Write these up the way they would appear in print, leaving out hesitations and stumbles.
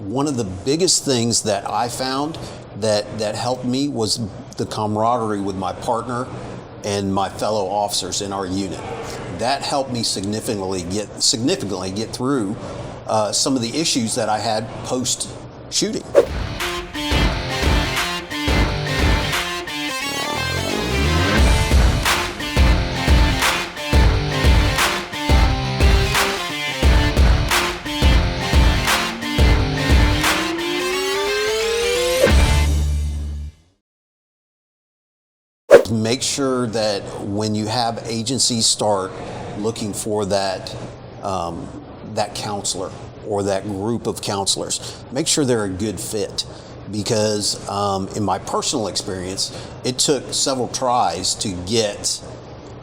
one of the biggest things that I found that helped me was the camaraderie with my partner and my fellow officers in our unit. That helped me significantly get through some of the issues that I had post-shooting. Make sure that when you have agencies start looking for that counselor or that group of counselors, make sure they're a good fit. Because in my personal experience, it took several tries to get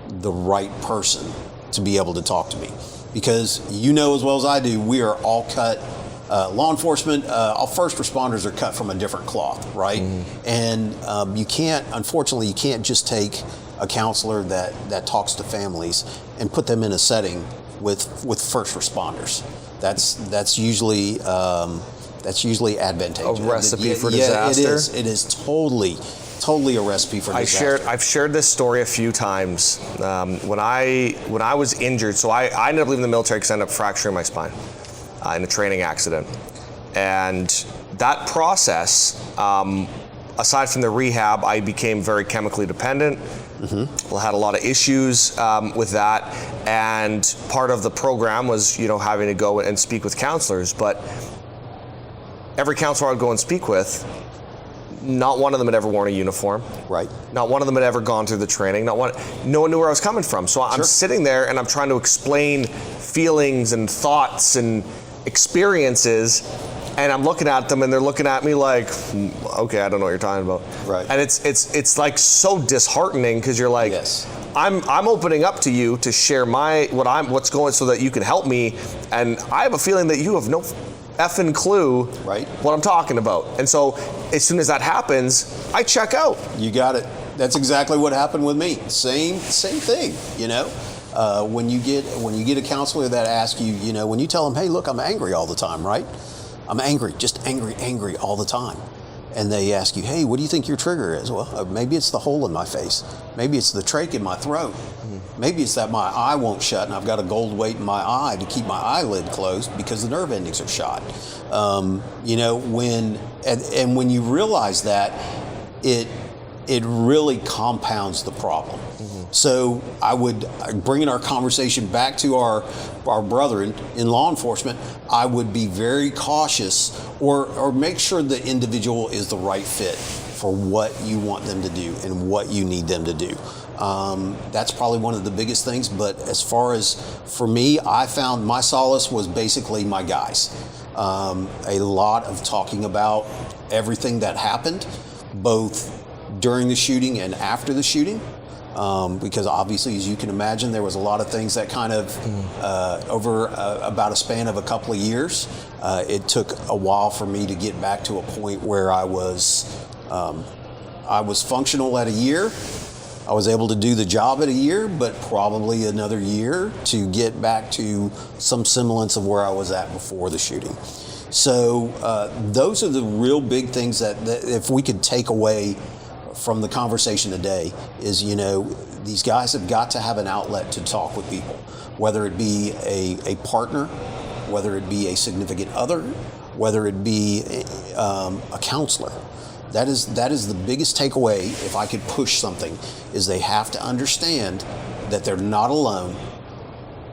the right person to be able to talk to me. Because you know as well as I do, we are all cut. Law enforcement, all first responders are cut from a different cloth, right? And unfortunately, you can't just take a counselor that talks to families and put them in a setting with first responders. That's usually advantageous. A recipe for disaster. Yeah, it is totally a recipe for disaster. I've shared this story a few times. When I was injured, so I ended up leaving the military because I ended up fracturing my spine in a training accident. And that process, aside from the rehab, I became very chemically dependent. I had a lot of issues with that. And part of the program was, having to go and speak with counselors. But every counselor I'd go and speak with, not one of them had ever worn a uniform. Right. Not one of them had ever gone through the training. No one knew where I was coming from. So I'm sitting there and I'm trying to explain feelings and thoughts and experiences, and I'm looking at them and they're looking at me like, okay, I don't know what you're talking about. Right. And it's like so disheartening because you're like, I'm opening up to you to share what's going so that you can help me, and I have a feeling that you have no effing clue what I'm talking about. And so as soon as that happens, I check out. You got it. That's exactly what happened with me. Same thing, when you get a counselor that asks you, when you tell them, hey, look, I'm angry all the time, right? I'm angry, just angry all the time. And they ask you, hey, what do you think your trigger is? Well, maybe it's the hole in my face. Maybe it's the trach in my throat. Maybe it's that my eye won't shut and I've got a gold weight in my eye to keep my eyelid closed because the nerve endings are shot. When you realize that, it really compounds the problem. So I would, bringing our conversation back to our brethren in law enforcement, I would be very cautious or make sure the individual is the right fit for what you want them to do and what you need them to do. That's probably one of the biggest things. But as far as for me, I found my solace was basically my guys. A lot of talking about everything that happened, both during the shooting and after the shooting. Because obviously, as you can imagine, there was a lot of things that kind of over about a span of a couple of years, it took a while for me to get back to a point where I was functional at a year. I was able to do the job at a year, but probably another year to get back to some semblance of where I was at before the shooting. So those are the real big things that if we could take away from the conversation today is, these guys have got to have an outlet to talk with people, whether it be a partner, whether it be a significant other, whether it be a counselor. That is the biggest takeaway, if I could push something, is they have to understand that they're not alone,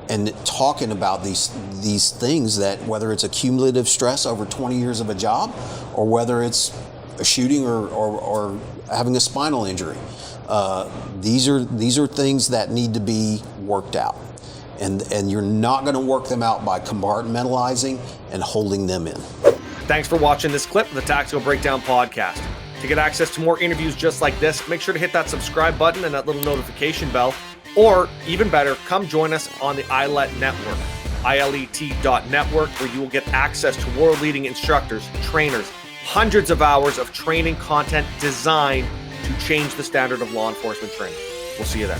and talking about these things, that whether it's a cumulative stress over 20 years of a job or whether it's a shooting or having a spinal injury. These are things that need to be worked out. And you're not going to work them out by compartmentalizing and holding them in. Thanks for watching this clip of the Tactical Breakdown Podcast. To get access to more interviews just like this, make sure to hit that subscribe button and that little notification bell. Or, even better, come join us on the ILEETA Network, ILEET.network, where you will get access to world-leading instructors, trainers, hundreds of hours of training content designed to change the standard of law enforcement training. We'll see you there.